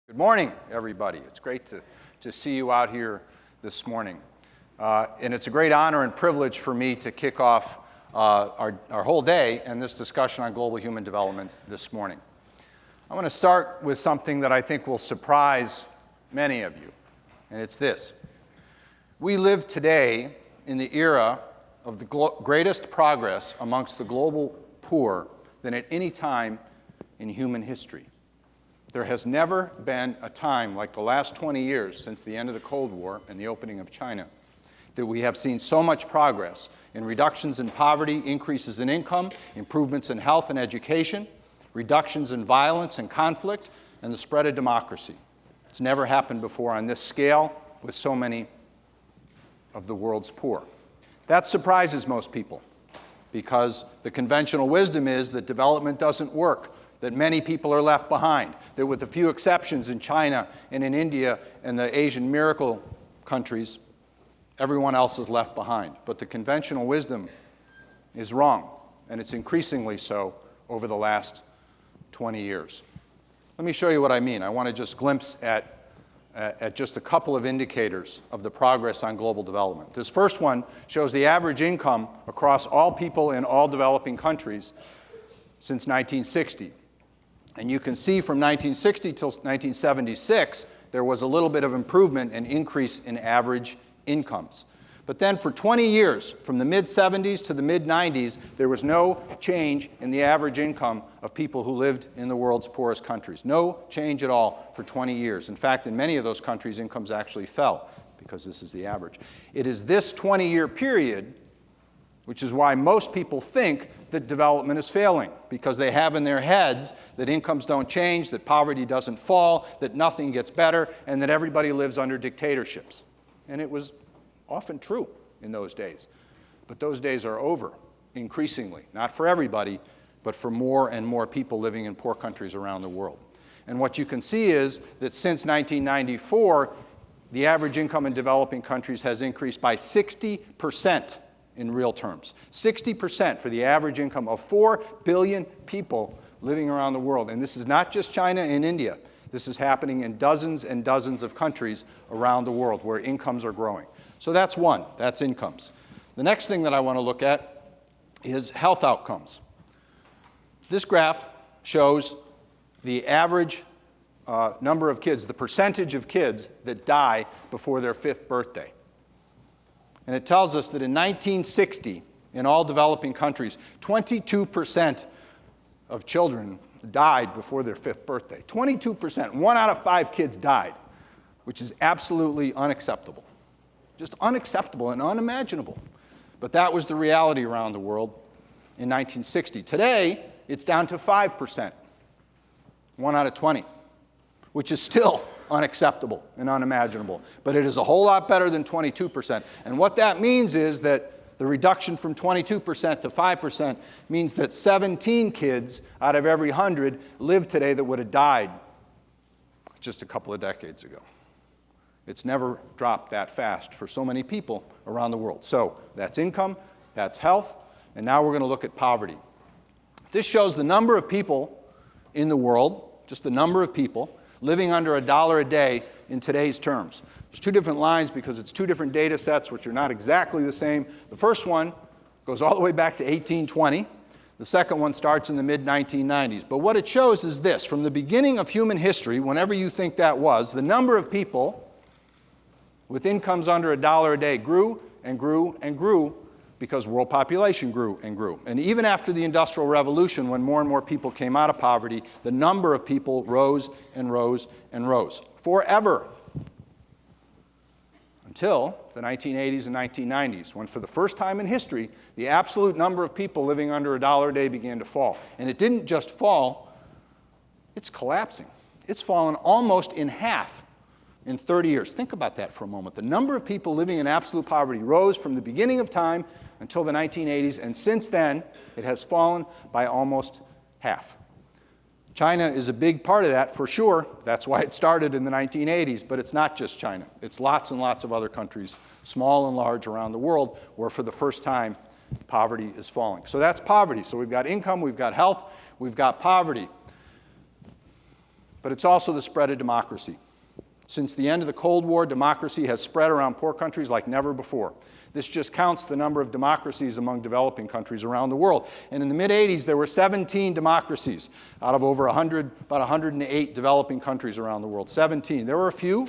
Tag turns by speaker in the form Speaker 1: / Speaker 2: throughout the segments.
Speaker 1: Good morning, everybody. It's great to see you out here this morning. And it's a great honor and privilege for me to kick off our whole day and this discussion on global human development this morning. I want to start with something that I think will surprise many of you, and it's this. We live today in the era of the greatest progress amongst the global poor than at any time in human history. There has never been a time like the last 20 years since the end of the Cold War and the opening of China that we have seen so much progress in reductions in poverty, increases in income, improvements in health and education, reductions in violence and conflict, and the spread of democracy. It's never happened before on this scale with so many of the world's poor. That surprises most people because the conventional wisdom is that development doesn't work, that many people are left behind, that with a few exceptions in China and in India and the Asian miracle countries, everyone else is left behind. But the conventional wisdom is wrong, and it's increasingly so over the last 20 years. Let me show you what I mean. I want to just glimpse at just a couple of indicators of the progress on global development. This first one shows the average income across all people in all developing countries since 1960. And you can see from 1960 till 1976, there was a little bit of improvement and increase in average incomes. But then for 20 years, from the mid-70s to the mid-90s, there was no change in the average income of people who lived in the world's poorest countries. No change at all for 20 years. In fact, in many of those countries, incomes actually fell because this is the average. It is this 20-year period, which is why most people think that development is failing, because they have in their heads that incomes don't change, that poverty doesn't fall, that nothing gets better, and that everybody lives under dictatorships. And it was often true in those days. But those days are over, increasingly. Not for everybody, but for more and more people living in poor countries around the world. And what you can see is that since 1994, the average income in developing countries has increased by 60% in real terms. 60% for the average income of 4 billion people living around the world. And this is not just China and India. This is happening in dozens and dozens of countries around the world where incomes are growing. So that's one, that's incomes. The next thing that I want to look at is health outcomes. This graph shows the average number of kids, the percentage of kids that die before their 5th birthday. And it tells us that in 1960, in all developing countries, 22% of children died before their 5th birthday. 22%, 1 out of 5 kids died, which is absolutely unacceptable. Just unacceptable and unimaginable. But that was the reality around the world in 1960. Today, it's down to 5%, 1 out of 20, which is still unacceptable and unimaginable. But it is a whole lot better than 22%. And what that means is that the reduction from 22% to 5% means that 17 kids out of every 100 live today that would have died just a couple of decades ago. It's never dropped that fast for so many people around the world. So that's income, that's health, and now we're going to look at poverty. This shows the number of people in the world, just the number of people, living under $1 a day in today's terms. There's 2 different lines because it's 2 different data sets which are not exactly the same. The first one goes all the way back to 1820. The second one starts in the mid-1990s. But what it shows is this. From the beginning of human history, whenever you think that was, the number of people with incomes under $1 a day grew and grew and grew because world population grew and grew. And even after the Industrial Revolution, when more and more people came out of poverty, the number of people rose and rose and rose. Forever. Until the 1980s and 1990s, when for the first time in history, the absolute number of people living under $1 a day began to fall. And it didn't just fall, it's collapsing. It's fallen almost in half in 30 years. Think about that for a moment. The number of people living in absolute poverty rose from the beginning of time until the 1980s, and since then, it has fallen by almost half. China is a big part of that, for sure. That's why it started in the 1980s, but it's not just China. It's lots and lots of other countries, small and large around the world, where for the first time, poverty is falling. So that's poverty. So we've got income, we've got health, we've got poverty. but it's also the spread of democracy. Since the end of the Cold War, democracy has spread around poor countries like never before. This just counts the number of democracies among developing countries around the world. And in the mid-'80s, there were 17 democracies out of over 100, about 108 developing countries around the world. 17. There were a few,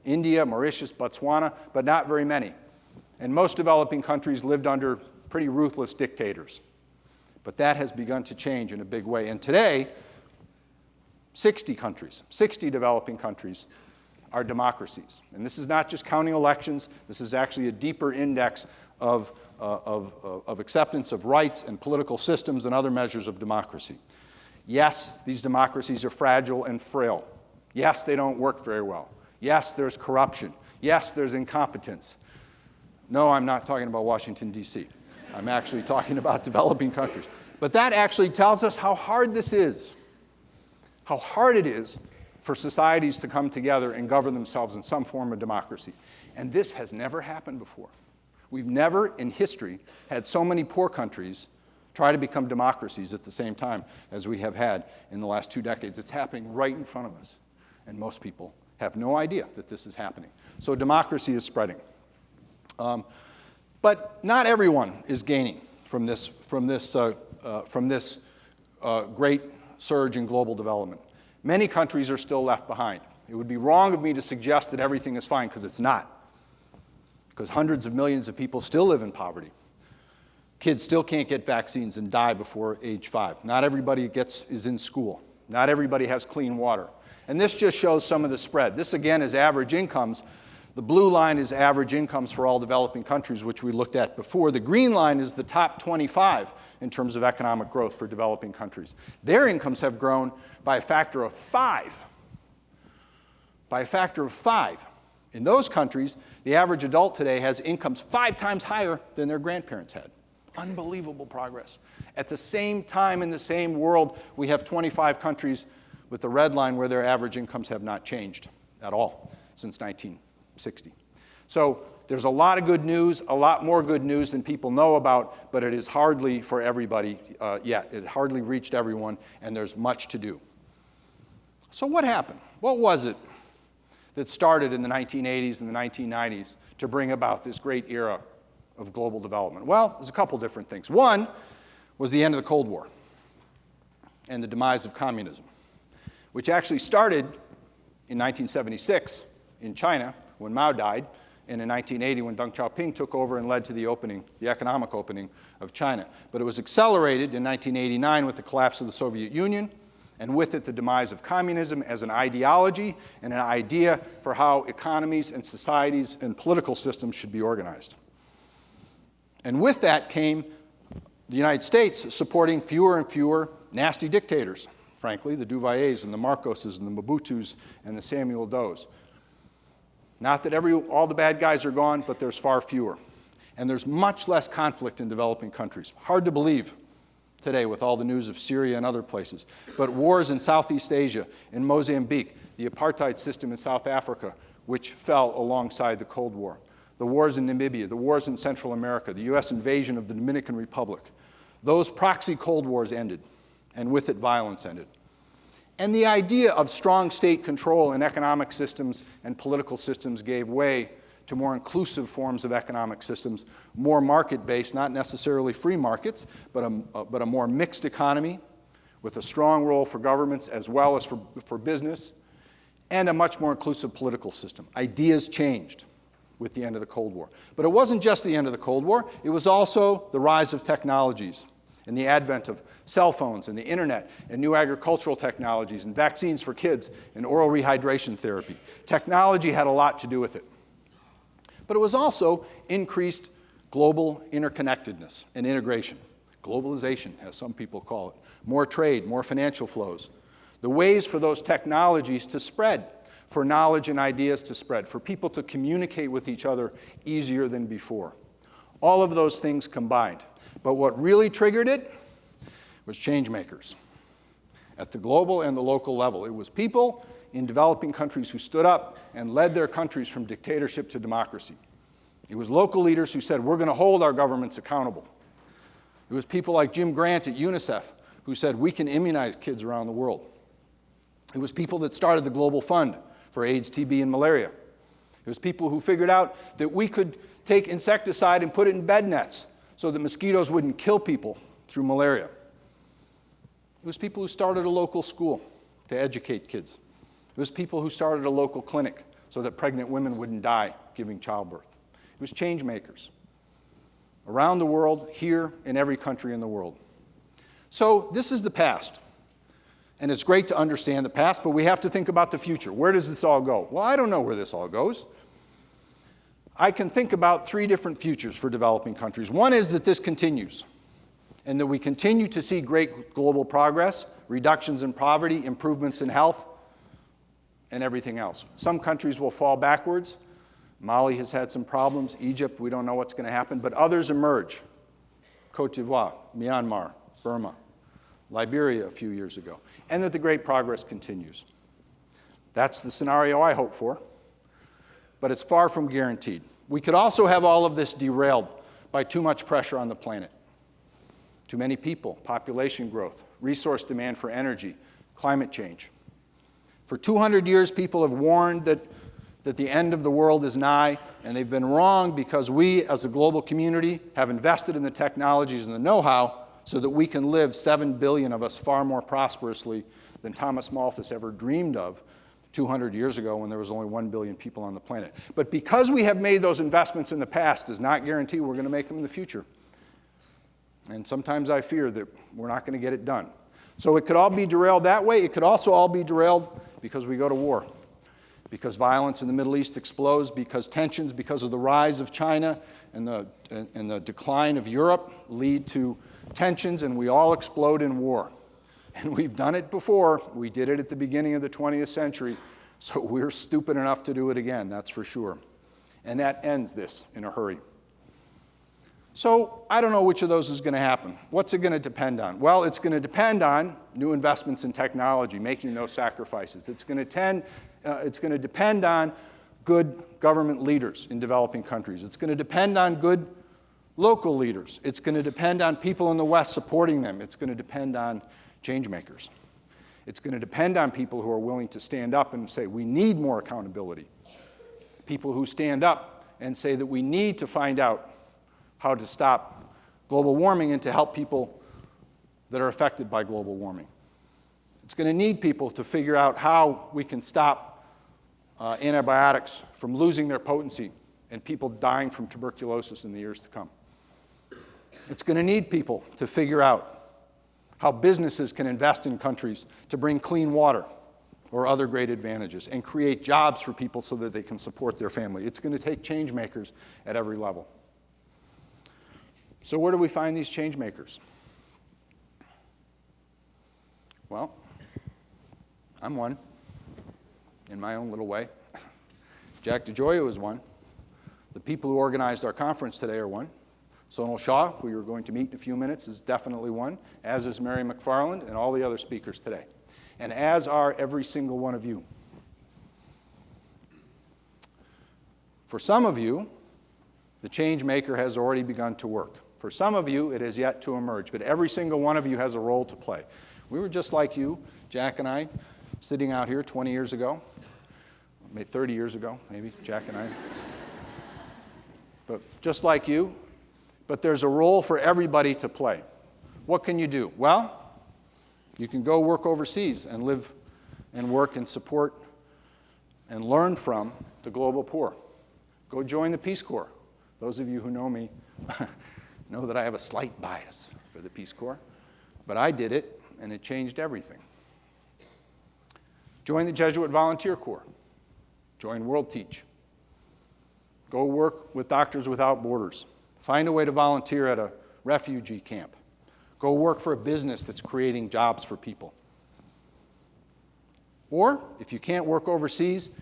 Speaker 1: India, Mauritius, Botswana, but not very many. And most developing countries lived under pretty ruthless dictators. But that has begun to change in a big way. And today, 60 countries, 60 developing countries are democracies. And this is not just counting elections. This is actually a deeper index of acceptance of rights and political systems and other measures of democracy. Yes, these democracies are fragile and frail. Yes, they don't work very well. Yes, there's corruption. Yes, there's incompetence. No, I'm not talking about Washington, D.C. I'm actually talking about developing countries. But that actually tells us how hard this is, how hard it is for societies to come together and govern themselves in some form of democracy. And this has never happened before. We've never in history had so many poor countries try to become democracies at the same time as we have had in the last 2 decades. It's happening right in front of us. And most people have no idea that this is happening. So democracy is spreading. But not everyone is gaining from this great surge in global development. Many countries are still left behind. It would be wrong of me to suggest that everything is fine, because it's not. Because hundreds of millions of people still live in poverty. Kids still can't get vaccines and die before age 5. Not everybody is in school. Not everybody has clean water. And this just shows some of the spread. This, again, is average incomes. The blue line is average incomes for all developing countries, which we looked at before. The green line is the top 25 in terms of economic growth for developing countries. Their incomes have grown by a factor of 5. By a factor of 5. In those countries, the average adult today has incomes 5 times higher than their grandparents had. Unbelievable progress. At the same time, in the same world, we have 25 countries with the red line where their average incomes have not changed at all since 1960. So there's a lot of good news, a lot more good news than people know about, but it is hardly for everybody yet. It hardly reached everyone, and there's much to do. So what happened? What was it that started in the 1980s and the 1990s to bring about this great era of global development? Well, there's a couple different things. One was the end of the Cold War and the demise of communism, which actually started in 1976 in China when Mao died, and in 1980 when Deng Xiaoping took over and led to the economic opening of China. But it was accelerated in 1989 with the collapse of the Soviet Union, and with it the demise of communism as an ideology and an idea for how economies and societies and political systems should be organized. And with that came the United States supporting fewer and fewer nasty dictators, frankly, the Duvaliers and the Marcoses and the Mobutus and the Samuel Does. Not that all the bad guys are gone, but there's far fewer. And there's much less conflict in developing countries. Hard to believe today with all the news of Syria and other places. But wars in Southeast Asia, in Mozambique, the apartheid system in South Africa, which fell alongside the Cold War, the wars in Namibia, the wars in Central America, the US invasion of the Dominican Republic. Those proxy Cold Wars ended, and with it violence ended. And the idea of strong state control in economic systems and political systems gave way to more inclusive forms of economic systems, more market-based, not necessarily free markets, but a more mixed economy with a strong role for governments as well as for business, and a much more inclusive political system. Ideas changed with the end of the Cold War. But it wasn't just the end of the Cold War, it was also the rise of technologies and the advent of cell phones and the internet and new agricultural technologies and vaccines for kids and oral rehydration therapy. Technology had a lot to do with it. But it was also increased global interconnectedness and integration. Globalization, as some people call it. More trade, more financial flows. The ways for those technologies to spread, for knowledge and ideas to spread, for people to communicate with each other easier than before. All of those things combined. But what really triggered it was change makers at the global and the local level. It was people in developing countries who stood up and led their countries from dictatorship to democracy. It was local leaders who said, we're going to hold our governments accountable. It was people like Jim Grant at UNICEF who said, we can immunize kids around the world. It was people that started the Global Fund for AIDS, TB, and malaria. It was people who figured out that we could take insecticide and put it in bed nets so that mosquitoes wouldn't kill people through malaria. It was people who started a local school to educate kids. It was people who started a local clinic so that pregnant women wouldn't die giving childbirth. It was change makers around the world, here in every country in the world. So this is the past. And it's great to understand the past, but we have to think about the future. Where does this all go? Well, I don't know where this all goes. I can think about 3 different futures for developing countries. One is that this continues, and that we continue to see great global progress, reductions in poverty, improvements in health, and everything else. Some countries will fall backwards. Mali has had some problems. Egypt, we don't know what's going to happen, but others emerge. Cote d'Ivoire, Myanmar, Burma, Liberia a few years ago, and that the great progress continues. That's the scenario I hope for, but it's far from guaranteed. We could also have all of this derailed by too much pressure on the planet. Too many people, population growth, resource demand for energy, climate change. For 200 years, people have warned that the end of the world is nigh, and they've been wrong because we, as a global community, have invested in the technologies and the know-how so that we can live, 7 billion of us, far more prosperously than Thomas Malthus ever dreamed of 200 years ago when there was only 1 billion people on the planet. But because we have made those investments in the past does not guarantee we're going to make them in the future. And sometimes I fear that we're not going to get it done. So it could all be derailed that way. It could also all be derailed because we go to war, because violence in the Middle East explodes, because tensions, because of the rise of China and the decline of Europe lead to tensions, and we all explode in war. And we've done it before. We did it at the beginning of the 20th century, so we're stupid enough to do it again, that's for sure. And that ends this in a hurry. So I don't know which of those is going to happen. What's it going to depend on? Well, it's going to depend on new investments in technology, making those sacrifices. It's going to depend on good government leaders in developing countries. It's going to depend on good local leaders. It's going to depend on people in the West supporting them. It's going to depend on change makers. It's going to depend on people who are willing to stand up and say, we need more accountability. People who stand up and say that we need to find out how to stop global warming and to help people that are affected by global warming. It's going to need people to figure out how we can stop antibiotics from losing their potency and people dying from tuberculosis in the years to come. It's going to need people to figure out how businesses can invest in countries to bring clean water or other great advantages and create jobs for people so that they can support their family. It's going to take change makers at every level. So where do we find these change makers? Well, I'm one, in my own little way. Jack DeGioia is one. The people who organized our conference today are one. Sonal Shah, who you're going to meet in a few minutes, is definitely one, as is Mary McFarland and all the other speakers today, and as are every single one of you. For some of you, the change maker has already begun to work. For some of you, it has yet to emerge, but every single one of you has a role to play. We were just like you, Jack and I, sitting out here 20 years ago, maybe 30 years ago, maybe, Jack and I. But just like you, but there's a role for everybody to play. What can you do? Well, you can go work overseas and live and work and support and learn from the global poor. Go join the Peace Corps. Those of you who know me know that I have a slight bias for the Peace Corps, but I did it, and it changed everything. Join the Jesuit Volunteer Corps. Join World Teach. Go work with Doctors Without Borders. Find a way to volunteer at a refugee camp. Go work for a business that's creating jobs for people. Or, if you can't work overseas,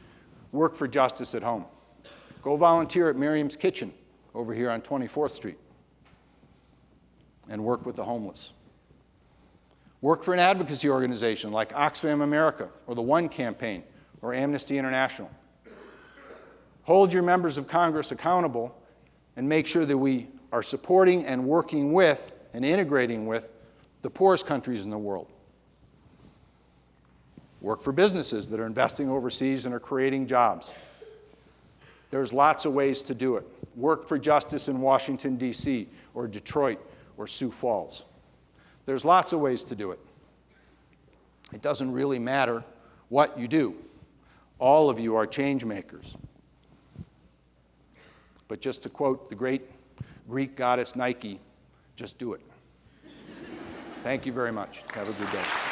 Speaker 1: work for justice at home. Go volunteer at Miriam's Kitchen over here on 24th Street and work with the homeless. Work for an advocacy organization like Oxfam America or the One Campaign or Amnesty International. Hold your members of Congress accountable and make sure that we are supporting and working with and integrating with the poorest countries in the world. Work for businesses that are investing overseas and are creating jobs. There's lots of ways to do it. Work for justice in Washington, D.C., or Detroit, or Sioux Falls. There's lots of ways to do it. It doesn't really matter what you do. All of you are change makers. But just to quote the great Greek goddess Nike, just do it. Thank you very much. Have a good day.